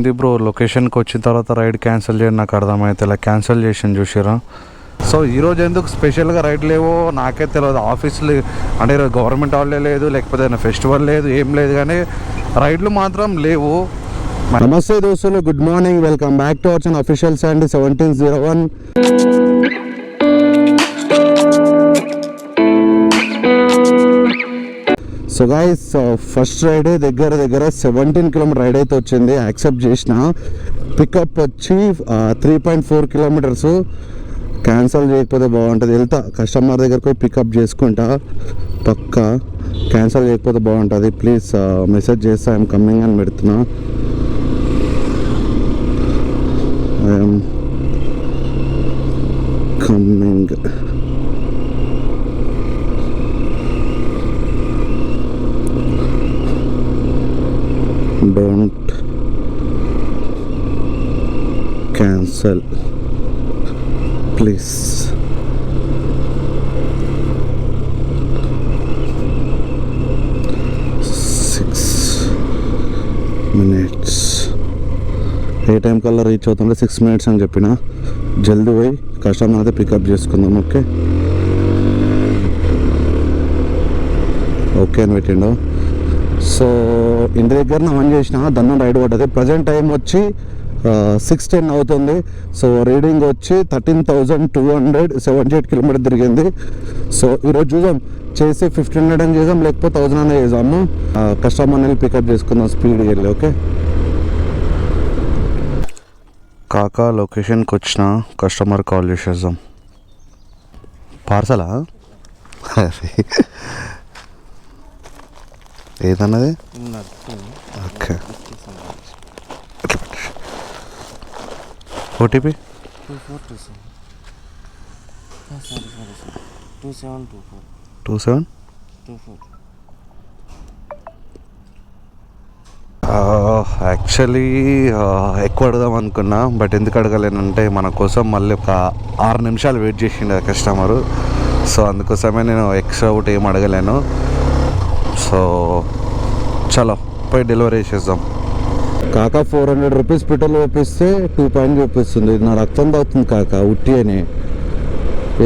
ఇది బ్రో లొకేషన్కి వచ్చిన తర్వాత రైడ్ క్యాన్సిల్ చేయండి, నాకు అర్థమైతే ఇలా క్యాన్సిల్ చేసాను చూసారా. సో ఈరోజు ఎందుకు స్పెషల్గా రైడ్ లేవో నాకే తెలియదు. ఆఫీస్లో అంటే ఈరోజు గవర్నమెంట్ హాలిడే లేదు, లేకపోతే ఏదైనా ఫెస్టివల్ లేదు, ఏం లేదు, కానీ రైడ్లు మాత్రం లేవు. నమస్తే దోస్తులు, good morning, welcome back to our channel official Sandy 1701. So guys, first ride దగ్గర 17 కిలోమీటర్ రైడ్ అయితే వచ్చింది. యాక్సెప్ట్ చేసిన. పికప్ వచ్చి 3.4 కిలోమీటర్స్. క్యాన్సిల్ చేయకపోతే బాగుంటుంది. వెళ్తా కస్టమర్ దగ్గరకు పోయి పికప్ చేసుకుంటా. పక్కా క్యాన్సిల్ చేయకపోతే బాగుంటుంది. ప్లీజ్ మెసేజ్ చేస్తా, ఐఎమ్ కమింగ్ అని పెడుతున్నా. I'm coming. Don't cancel, please. 6 minutes. A time కల్లా రీచ్ అవుతుంటే 6 minutes అని చెప్పిన. జల్దీ పోయి కస్టమర్ అయితే పికప్ చేసుకుందాం. ఓకే అని పెట్టిండు. సో ఇంటి దగ్గర ఆన్ చేసిన, దన్నం రైడ్ పడ్డది. ప్రజెంట్ టైం వచ్చి 6:10 అవుతుంది. సో రీడింగ్ వచ్చి 13,278 కిలోమీటర్ తిరిగింది. సో ఈరోజు చూద్దాం, చేసి 1,500 అని చేద్దాం, లేకపోతే 1,000 అనే చేద్దాము. కస్టమర్ని వెళ్ళి పికప్ చేసుకుందాం స్పీడ్గా వెళ్ళి. ఓకే కాకా లొకేషన్కి వచ్చిన, కస్టమర్ కాల్ చేసేద్దాం. పార్సలా ఏదన్నది? Okay, OTP 2724. యాక్చువల్లీ ఎక్కువ అడదాం అనుకున్నా, బట్ ఎందుకు అడగలేనంటే మన కోసం మళ్ళీ ఒక 6 నిమిషాలు వెయిట్ చేసిండు కస్టమరు. సో అందుకోసమే నేను ఎక్స్ట్రా ఒకటి ఏం అడగలేను. సో చలో పోయి డెలివరీ చేసేద్దాం. కాకా 400 రూపీస్ పెట్రోల్ చూపిస్తే 2 పాయింట్ చూపిస్తుంది. నా రక్తం తాగుతుంది కాక, ఉట్టి అని.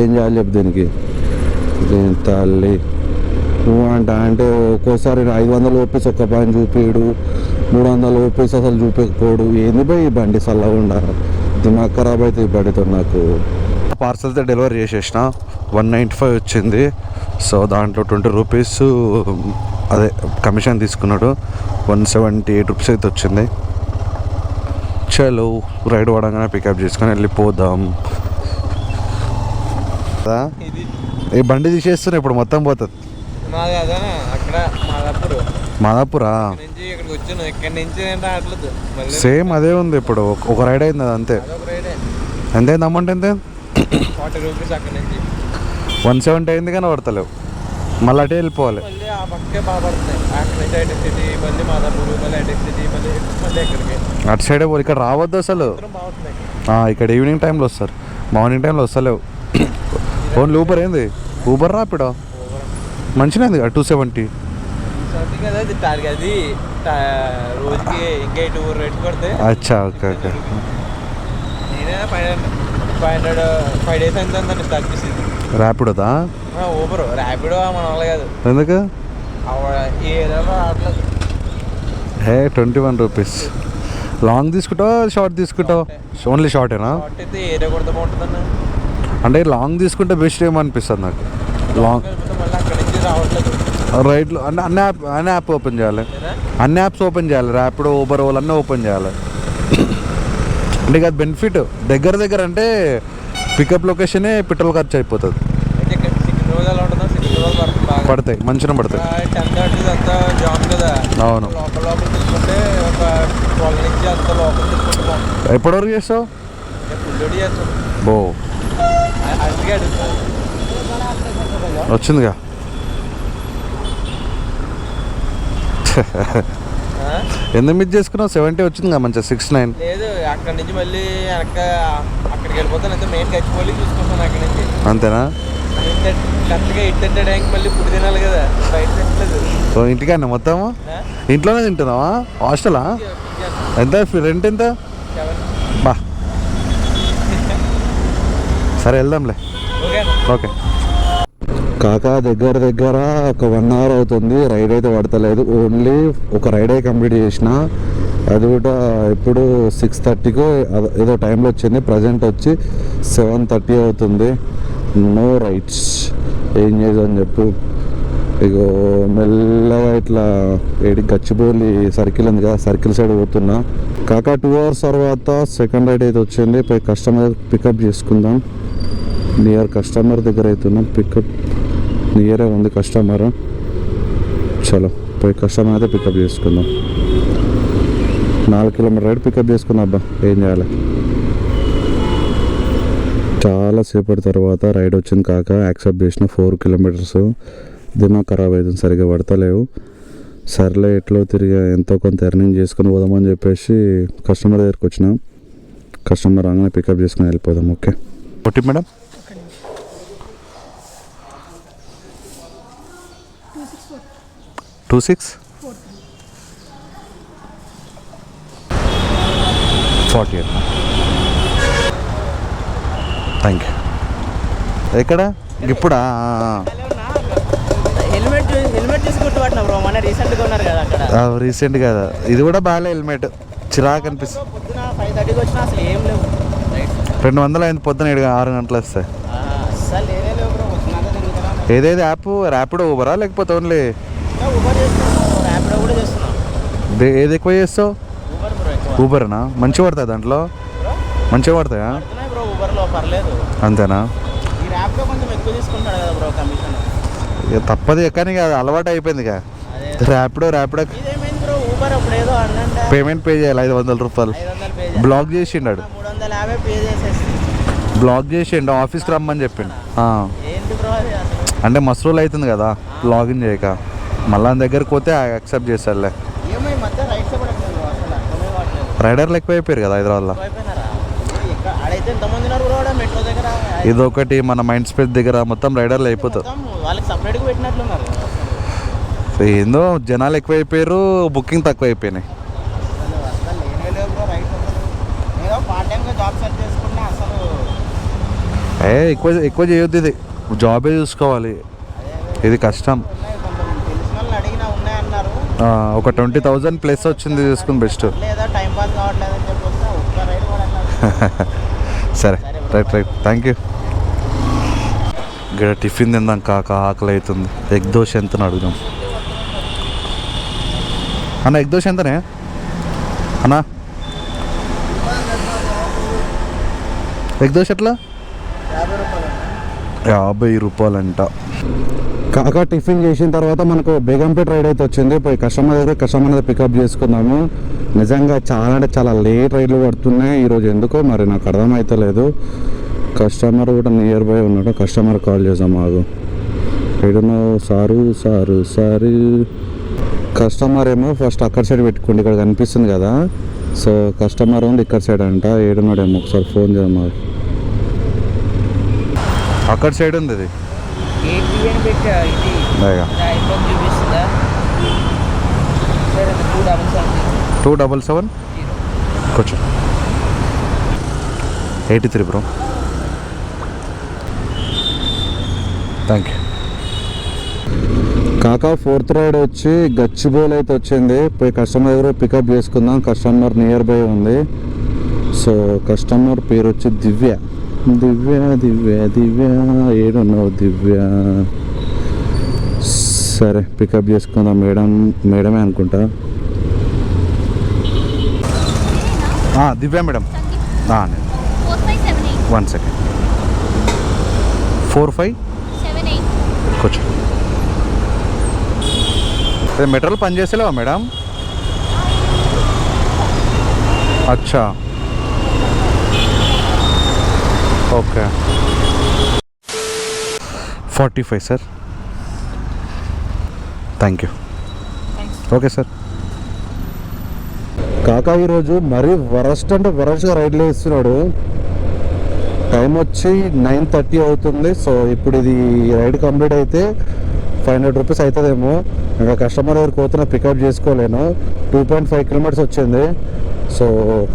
ఏం చేయాలి చెప్పు దీనికి? దీని తల్లి నువ్వు అంటే ఒక్కోసారి 500 రూపీస్ 1 పాయింట్ చూపిడు, 300 రూపీస్ అసలు చూపించకపోడు. ఏంది పోయి ఈ బండి చల్లకుండా దిమాగ్ ఖరాబ్ అయితే ఈ బండితో. నాకు పార్సల్తో డెలివరీ చేసేసిన. 195 వచ్చింది. సో దాంట్లో 20 రూపీస్ అదే కమిషన్ తీసుకున్నాడు. 178 రూపీస్ అయితే వచ్చింది. చలో రైడ్ పడంగానే పికప్ చేసుకొని వెళ్ళిపోదాం. ఈ బండి తీసేస్తున్నా ఇప్పుడు మొత్తం పోతుంది. మాదాపురా సేమ్ అదే ఉంది. ఇప్పుడు ఒక రైడ్ అయింది, అది అంతే. ఎంతైంది అమౌంట్? ఎంత? 170 అయింది కానీ పడతలేవు. మళ్ళీ అటే వెళ్ళిపోవాలి. అటు సైడే పోవాలి. ఇక్కడ రావద్దు అసలు. ఇక్కడ ఈవినింగ్ టైంలో వస్తారు, మార్నింగ్ టైంలో వస్తలేవు. Only Uber. ఏంది ఊబర్ రాపిడా? మంచిగా ఉంది 270. అచ్చా, ఓకే ఓకే. ర్యాపిడోదా? ఎందుకు? 21 రూపీస్. లాంగ్ తీసుకుంటావా షార్ట్ తీసుకుంటావా? ఓన్లీ షార్టేనా? అంటే లాంగ్ తీసుకుంటే బెస్ట్ ఏమనిపిస్తుంది నాకు. లాంగ్ రైడ్లో అంటే అన్ని యాప్ ఓపెన్ చేయాలి, అన్ని యాప్స్ ఓపెన్ చేయాలి. ర్యాపిడో, ఊబర్, ఓలా అన్నీ ఓపెన్ చేయాలి. అంటే అది బెనిఫిట్. దగ్గర అంటే పికప్ లొకేషనే పెట్రోల్ ఖర్చు అయిపోతుంది. పడతాయి, మంచిగా పడతాయి. అవును. ఎప్పటివరకు చేస్తావు? బో వచ్చిందిగా. ఎందుకు మిస్ చేసుకున్నావు? 70 వచ్చిందిగా మంచిగా. 69 లేదు. అక్కడ నుంచి మళ్ళీ అక్కడికి వెళ్ళిపోతాను. మెయిన్ గచ్చిపోలి చూసుకుంటాను అక్కడ నుంచి. అంతేనా? కరెక్ట్గా 800 ట్యాంక్ మళ్ళీ ఫుడ్ తినాలి కదా, బయట తినలేదు. ఓ ఇంటికన్నా మొత్తము ఇంట్లోనే తింటున్నావా? హాస్టలా? ఎంత రెంట్ ఎంత? బా సరే వెళ్దాంలే. ఓకే కాకా దగ్గర ఒక 1 అవర్ అవుతుంది. రైడ్ అయితే పడతలేదు, ఓన్లీ ఒక రైడే కంప్లీట్ చేసిన. అది కూడా ఇప్పుడు 6:30కో ఏదో టైంలో వచ్చింది. ప్రజెంట్ వచ్చి 7:30 అవుతుంది. No rides. ఏం చేద్దామని చెప్పు. ఇగో మెల్లగా ఇట్లా గచ్చిబౌలి సర్కిల్ ఉంది కదా, సర్కిల్ సైడ్ పోతున్నా. కాకా 2 అవర్స్ తర్వాత సెకండ్ రైడ్ అయితే వచ్చింది. పోయి కస్టమర్ పికప్ చేసుకుందాం. నియర్ కస్టమర్ దగ్గర అవుతున్నాం. పికప్ నియరే ఉంది కస్టమర్. చలో పోయి కస్టమర్ అయితే పికప్ చేసుకుందాం. 4 కిలోమీటర్ రైడ్ పికప్ చేసుకున్నా. అబ్బా ఏం చేయాలి. చాలాసేపటి తర్వాత రైడ్ వచ్చింది కాక. యాక్సెప్ట్ చేసిన 4 కిలోమీటర్స్. దిమాగ్ ఖరాబ్ అవుతుంది, సరిగ్గా పడతలేవు. సర్లే ఎట్లో తిరిగి ఎంతో కొంత ఎర్నింగ్ చేసుకుని పోదామని చెప్పేసి కస్టమర్ దగ్గరికి వచ్చిన. కస్టమర్ రాగానే పికప్ చేసుకుని వెళ్ళిపోదాం. Okay okay madam. 2640. Thank you. ఎక్కడ ఇప్పుడా? హెల్మెట్ తీసుకుంటూ పట్టినా బ్రో, మన రీసెంట్గా ఉన్నారు కదా అక్కడ. రీసెంట్ కదా, ఇది కూడా బాగాలే హెల్మెట్, చిరాకు అనిపిస్తుంది. పొద్దున 5:30కి వచ్చినా అసలు ఏం లేవు. 200 అయింది పొద్దున 6 గంటలు వస్తాయి. అసలు ఏదే లేవు బ్రో. పొద్దున ఏదేది యాప్? ర్యాపిడో, ఊబరా లేకపోతే ఓన్లీ ఊబర్ చేస్తున్నాం, ర్యాపిడో కూడా చేస్తున్నాం. ఏది ఎక్కువ చేస్తావు? ఊబర్ బ్రో ఎక్కువ. ఊబర్నా? మంచిగా పడతాయి దాంట్లో? మంచిగా పడతాయా? పడుతున్నాయి బ్రో ఊబర్లో, పర్లేదు. అంతేనా? ఈ ర్యాపిడో కొంచెం ఎక్కువ తీసుకుంటాడు కదా బ్రో కమిషన్. ఇక తప్పదు, కానీ అది అలవాటు అయిపోయింది ఇక. ర్యాపిడో ఇదేమైంది బ్రో, ఊబర్ అప్పుడు ఏదో అన్నంటే పేమెంట్ పే చేయాలి 500 రూపాయలు. 500 పే చేయాలి. బ్లాక్ చేసిండాడు. 350 పే చేసేసి బ్లాక్ చేసిండు, ఆఫీస్కి రమ్మని చెప్పిండు. ఏంటి బ్రో అది అసలు? అంటే మస్తు రోజులు అవుతుంది కదా లాగిన్ చేయక. మళ్ళీ ఆయన దగ్గరికి పోతే యాక్సెప్ట్ చేస్తాడులే. ఏమై మధ్య రైట్స్ పడట్లేదు బ్రో, అసలు అర్థమే కావట్లేదు. రైడర్లు ఎక్కువ అయిపోయారు కదా హైదరాబాద్లో. అయిపోయినారా? ఆడైతే ఎంతమంది ఉన్నారు బ్రో మెట్రో దగ్గర. ఇదొకటి మన మైండ్ స్పేస్ దగ్గర మొత్తం రైడర్లు అయిపోతారు. వాళ్ళకి సపరేట్గా పెట్టినట్లున్నారు. ఏందో జనాలు ఎక్కువ అయిపోయారు, బుకింగ్ తక్కువ అయిపోయినాయి. అసలు లేనే లేవు బ్రో రైట్స్. ఏదో పార్ట్ టైంగా జాబ్ సెర్చ్ చేసుకుంటే అసలు ఎక్కువ చేయొద్దు, ఇది జాబే చూసుకోవాలి. ఇది కష్టం. తెలిసిన వాళ్ళని అడిగినా ఉన్నాయన్నారు. ఒక 20,000 ప్లస్ వచ్చింది, చూసుకుని బెస్ట్. లేదా టైం పాస్ కావట్లేదని చెప్పొస్తే ఒక్క రైడ్ కూడా అన్నారు. సరే రైట్ థ్యాంక్ యూ. ఇక్కడ టిఫిన్ తిందాం కాక, ఆకలి అవుతుంది. ఎగ్ దోశ ఎంతని అడుగుదాం. అన్న ఎగ్ దోశ ఎంతనే అన్నా? ఎగ్ దోశ ఎట్లా? 50 రూపాయలంట. కాక టిఫిన్ చేసిన తర్వాత మనకు బేగంపేట రైడ్ అయితే వచ్చింది. పోయి కస్టమర్ దగ్గర పికప్ చేసుకున్నాము. నిజంగా చాలా అంటే చాలా లేట్ రైడ్లు పడుతున్నాయి ఈరోజు, ఎందుకో మరి నాకు అర్థమవుతలేదు. కస్టమర్ కూడా నియర్ బై ఉన్నాడు. కస్టమర్ కాల్ చేసాం. ఆగు, ఏడున్నావు సారు. కస్టమర్ ఏమో ఫస్ట్ అక్కడ సైడ్ పెట్టుకోండి, ఇక్కడ కనిపిస్తుంది కదా. సో కస్టమర్ ఉంది ఇక్కడ సైడ్ అంట. ఏడున్నాడేమో ఒకసారి ఫోన్ చేయమా. అక్కడ సైడ్ ఉంది ఇది. 277 కొంచెం 83 బ్రో. Thank you. కాకా 4th రైడ్ వచ్చి గచ్చిబౌలి అయితే వచ్చింది. పోయి కస్టమర్ దగ్గర పికప్ చేసుకుందాం. కస్టమర్ నియర్ బై ఉంది. సో కస్టమర్ పేరు వచ్చి దివ్య. ఏడున్నావు దివ్య? సరే పికప్ చేసుకుందాం. మేడమే అనుకుంటా. దివ్య మేడం. 1 సెకండ్. 4578 కొంచెం. మెట్రోలు పనిచేస్తలేవా మేడం? అచ్చా okay. 45 sir. Thank you. Okay sir. కాకా ఈరోజు మరీ వరస్ట్ అంటే వరస్ట్గా రైడ్లు వేస్తున్నాడు. టైం వచ్చి 9:30 అవుతుంది. సో ఇప్పుడు ఇది రైడ్ కంప్లీట్ అయితే 500 రూపీస్ అవుతుందేమో. ఇంకా కస్టమర్ దగ్గరికి పోతున్నా, పికప్ చేసుకోలేను. 2.5 కిలోమీటర్స్ వచ్చింది. సో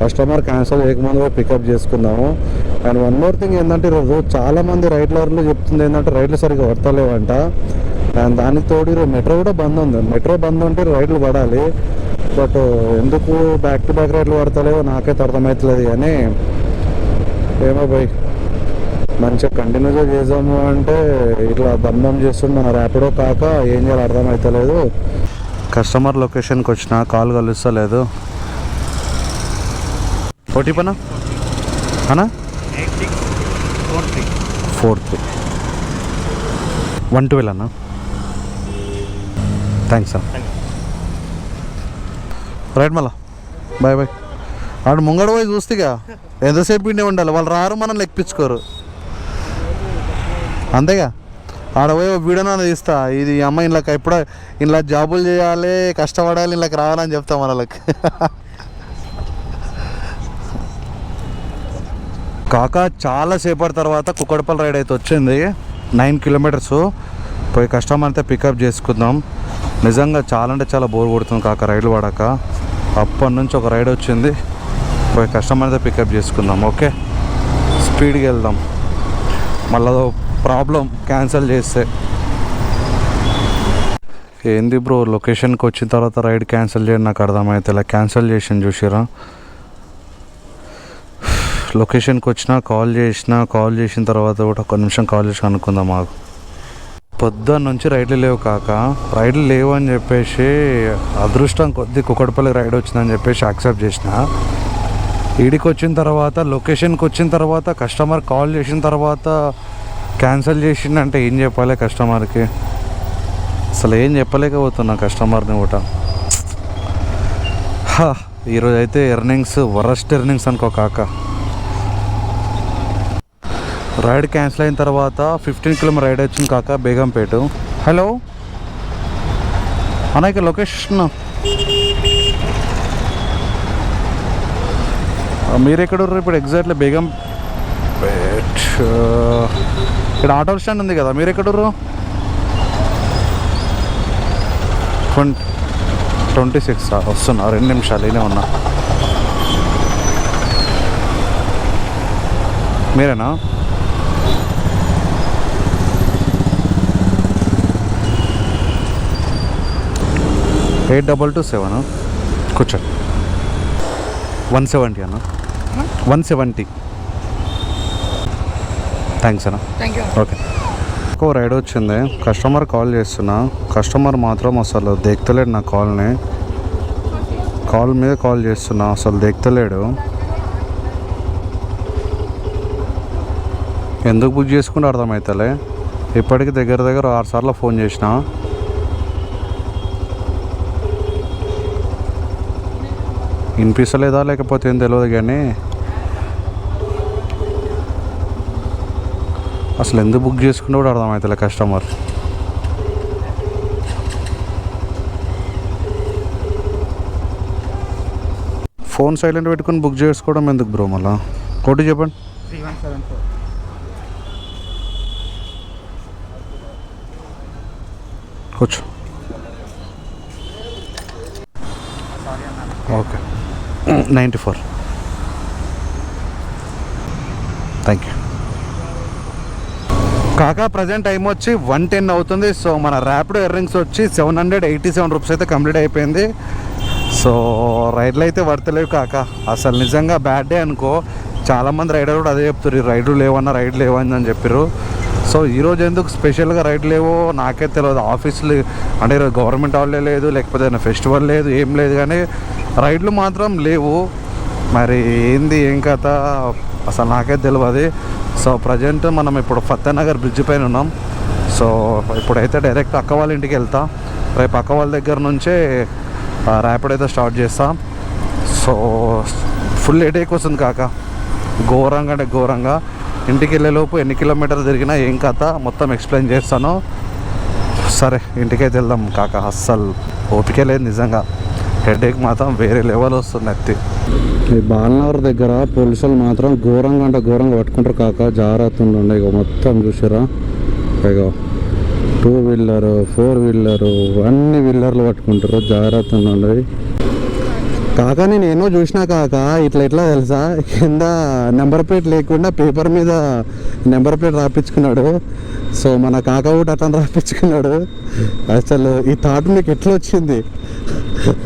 కస్టమర్ క్యాన్సిల్ చేయకముందు పికప్ చేసుకున్నాము. అండ్ వన్ మోర్ థింగ్ ఏంటంటే ఈరోజు చాలామంది రైడ్లర్లు చెప్తుంది ఏంటంటే రైడ్లు సరిగ్గా పడతలేవంట. అండ్ దానికి తోడు ఈరోజు మెట్రో కూడా బంద్ ఉంది. మెట్రో బంద్ ఉంటే రైడ్లు పడాలి, బట్ ఎందుకు బ్యాక్ టు బ్యాక్ రైడ్లు పడతలేవో నాకైతే అర్థమవుతలేదు. కానీ ఏమో భయ్, మంచిగా కంటిన్యూగా చేద్దాము అంటే ఇట్లా బంధం చేస్తున్న ర్యాపిడో కాక ఏం చేయాలో అర్థమవుతలేదు. కస్టమర్ లొకేషన్కి వచ్చిన కాల్ కలుస్తలేదు. ఓటీపీనా అన్నా 8643 112 అన్నా. థ్యాంక్స్ అన్న. రైట్ మళ్ళా బాయ్ బాయ్. ఆడు ముంగడ పోయి చూస్తేగా ఎంతసేపు ఇండే ఉండాలి, వాళ్ళు రారు, మనం లెక్కించుకోరు అంతేగా. ఆడ పోయి వీడియోనా తీస్తా, ఇది అమ్మ ఇళ్ళకి ఎప్పుడో ఇలా జాబులు చేయాలి, కష్టపడాలి, ఇళ్ళకి రావాలని చెప్తాం వాళ్ళకి. కాక చాలాసేపటి తర్వాత కుక్కడపల్లి రైడ్ అయితే వచ్చింది. 9 కిలోమీటర్స్ పోయి కస్టమర్ అయితే పికప్ చేసుకుందాం. నిజంగా చాలా అంటే చాలా బోర్ కొడుతుంది కాక రైడ్లు పడక. అప్పటి నుంచి ఒక రైడ్ వచ్చింది, పోయి కస్టమర్ అయితే పికప్ చేసుకుందాం. ఓకే, స్పీడ్కి వెళ్దాం. మళ్ళీ ప్రాబ్లం క్యాన్సిల్ చేస్తే. ఏంది బ్రో, లొకేషన్కి వచ్చిన తర్వాత రైడ్ క్యాన్సిల్ చేయడం నాకు అర్థమైతే ఇలా క్యాన్సిల్ చేసాను చూసిరా. లొకేషన్కి వచ్చినా కాల్ చేసిన తర్వాత కూడా ఒక నిమిషం కాల్ చేసి అనుకుందాం. మాకు పొద్దున్న నుంచి రైడ్లు లేవు కాక, రైడ్లు లేవు అని చెప్పేసి అదృష్టం కొద్ది కుక్కడపల్లి రైడ్ వచ్చిందని చెప్పేసి యాక్సెప్ట్ చేసిన. ఈడికి వచ్చిన తర్వాత లొకేషన్కి వచ్చిన తర్వాత కస్టమర్ కాల్ చేసిన తర్వాత క్యాన్సిల్ చేసిందంటే ఏం చెప్పాలి కస్టమర్కి? అసలు ఏం చెప్పలేకపోతున్నా కస్టమర్ని కూడా. ఈరోజు అయితే ఎర్నింగ్స్ వరస్ట్ ఎర్నింగ్స్ అనుకో కాక. రైడ్ క్యాన్సిల్ అయిన తర్వాత 15 కిలోమీటర్ రైడ్ వచ్చింది కాక బేగంపేట. హలో అన్న, ఇక లొకేషన్ మీరు ఎక్కడ ఉన్నారు ఇప్పుడు? ఎగ్జాక్ట్లీ బేగంపేట్ ఇక్కడ ఆటో స్టాండ్ ఉంది కదా, మీరు ఎక్కడ ఉన్నారు? 26 వస్తున్నా, 2 నిమిషాలు ఇనే ఉన్నా. మీరేనా? ఎయిట్ 227 కూర్చోండి. 170 అన్న, 170. థ్యాంక్స్ అన్న. ఓకే. ఎక్కువ రైడ్ వచ్చింది, కస్టమర్ కాల్ చేస్తున్నా. కస్టమర్ మాత్రం అసలు దేక్తలేడు నా కాల్ని. కాల్ మీద కాల్ చేస్తున్నా, అసలు దేక్తలేడు. ఎందుకు బుక్ చేసుకుంటే అర్థమవుతలే. ఇప్పటికి దగ్గర 6 సార్లు ఫోన్ చేసిన. వినిపిస్తలేదా లేకపోతే ఏం తెలియదు, కానీ అసలు ఎందుకు బుక్ చేసుకుంటే కూడా అర్థమవుతలే కస్టమర్. ఫోన్ సైలెంట్ పెట్టుకుని బుక్ చేసుకోవడం ఎందుకు బ్రో? మళ్ళా కోటి చెప్పండి. 3174. కూర్చో. ఓకే, 94. థ్యాంక్ యూ కాకా. ప్రజెంట్ టైం వచ్చి 110 అవుతుంది. సో మన ర్యాపిడో ఎర్నింగ్స్ వచ్చి 787 రూపీస్ అయితే కంప్లీట్ అయిపోయింది. సో రైడ్లు అయితే పడతలేవు కాక, అసలు నిజంగా బ్యాడ్ డే అనుకో. చాలామంది రైడర్ కూడా అదే చెప్తారు, రైడ్లు లేవన్నా రైడ్ లేవని అని చెప్పారు. సో ఈరోజు ఎందుకు స్పెషల్గా రైడ్ లేవో నాకే తెలియదు. ఆఫీసులు అంటే ఈరోజు గవర్నమెంట్ హాలిడే లేదు, లేకపోతే ఫెస్టివల్ లేదు, ఏం లేదు, కానీ రైడ్లు మాత్రం లేవు. మరి ఏంది ఏం కథ అసలు నాకే తెలియదు. సో ప్రజెంట్ మనం ఇప్పుడు ఫతేనగర్ బ్రిడ్జ్ పైన ఉన్నాం. సో ఇప్పుడైతే డైరెక్ట్ అక్క వాళ్ళ ఇంటికి వెళ్తా. రేపు అక్క వాళ్ళ దగ్గర నుంచే ర్యాపిడ్ అయితే స్టార్ట్ చేస్తా. సో ఫుల్ హెడేక్ వస్తుంది కాక, ఘోరంగా అంటే ఘోరంగా. ఇంటికి వెళ్ళేలోపు ఎన్ని కిలోమీటర్లు తిరిగినా ఏం కథ మొత్తం ఎక్స్ప్లెయిన్ చేస్తాను. సరే ఇంటికైతే వెళ్దాం కాక, అస్సలు ఓపిక లేదు నిజంగా. హెడేక్ మాత్రం వేరే లెవెల్ వస్తుంది అత్తి. ఈ బాలనగర్ దగ్గర పోలీసులు మాత్రం ఘోరంగా అంటే ఘోరంగా పట్టుకుంటారు కాక, జాగ్రత్త ఉండండి. ఇక మొత్తం చూసారా, ఇక 2 వీలరు 4 వీలరు అన్ని వీలర్లు పట్టుకుంటారు, జాగ్రత్త ఉండండి కాక. నేను ఎన్నో చూసినా కాక, ఇట్లా ఎట్లా తెలుసా, కింద నెంబర్ ప్లేట్ లేకుండా పేపర్ మీద నెంబర్ ప్లేట్ రాపించుకున్నాడు. సో మన కాక కూడా అట్లా రాపించుకున్నాడు. అసలు ఈ థాట్ మీకు ఎట్లా వచ్చింది?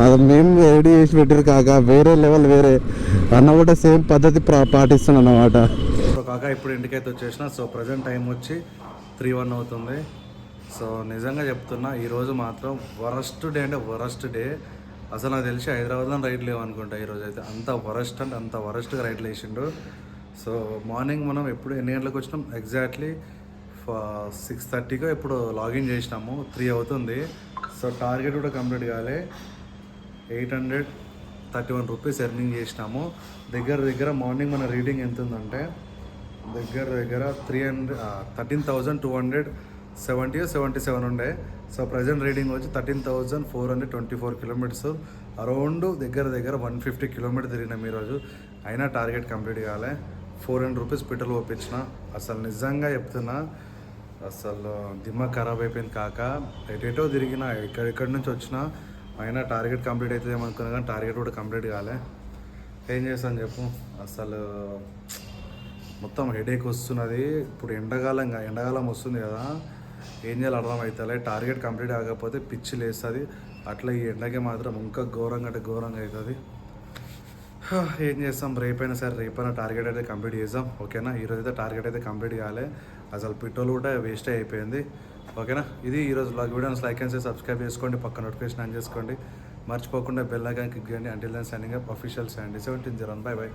అది మేము రెడీ చేసి పెట్టారు కాక, వేరే లెవెల్. వేరే అన్న కూడా సేమ్ పద్ధతి పాటిస్తున్నాను అన్నమాట. సో కాక ఇప్పుడు ఇంటికైతే వచ్చేసిన. సో ప్రజెంట్ టైం వచ్చి 3:01 అవుతుంది. సో నిజంగా చెప్తున్నా, ఈరోజు మాత్రం వరస్ట్ డే అంటే వరస్ట్ డే. అసలు నాకు తెలిసి హైదరాబాద్లో రైడ్ లేవు అనుకుంటా ఈరోజు అయితే. అంత వరస్ట్ అంటే అంత వరస్ట్గా రైడ్లు వేసిండు. సో మార్నింగ్ మనం ఎప్పుడు ఎన్ని గంటలకు వచ్చినాం? ఎగ్జాక్ట్లీ 6:30కో ఇప్పుడు లాగిన్ చేసినాము. 3 అవుతుంది. సో టార్గెట్ కూడా కంప్లీట్ కాలే. 831 రూపీస్ ఎర్నింగ్ చేసినాము. దగ్గర మార్నింగ్ మన రీడింగ్ ఎంత ఉందంటే దగ్గర 13,277 ఉండే. సో ప్రజెంట్ రీడింగ్ వచ్చి 13,424 కిలోమీటర్స్. అరౌండ్ దగ్గర 150 కిలోమీటర్ తిరిగినాం ఈరోజు. అయినా టార్గెట్ కంప్లీట్ కాలే. 400 రూపీస్ పెట్రోల్ పంపించిన. అసలు నిజంగా చెప్తున్నా, అసలు దిమాగ్ ఖరాబ్ అయిపోయింది కాక. ఎటేటో తిరిగినా, ఎక్కడెక్కడి నుంచి వచ్చినా, అయినా టార్గెట్ కంప్లీట్ అవుతుందేమో అనుకున్నా కానీ టార్గెట్ కూడా కంప్లీట్ కాలే. ఏం చేస్తాను చెప్పు, అసలు మొత్తం హెడేక్ వస్తున్నది. ఇప్పుడు ఎండాకాలం వస్తుంది కదా, ఏం చేయాలి అర్థం అవుతుంది. టార్గెట్ కంప్లీట్ కాకపోతే పిచ్చి లేస్తుంది. అట్లా ఈ ఎండకి మాత్రం ఇంకా ఘోరంగా అంటే ఘోరంగా అవుతుంది. ఏం చేస్తాం, రేపైనా సరే రేపైనా టార్గెట్ అయితే కంప్లీట్ చేద్దాం. ఓకేనా, ఈరోజు అయితే టార్గెట్ అయితే కంప్లీట్ కాలే. అసలు పెట్రోల్ కూడా వేస్ట్ అయిపోయింది. ఓకేనా, ఇది ఈరోజు vlog. Videos like and subscribe చేసుకోండి, పక్క నోటిఫికేషన్ ఆన్ చేసుకోండి, మర్చిపోకుండా బెల్ ఐకాన్ క్లిక్ చేయండి. Until then signing up, official Sandy 1701. By.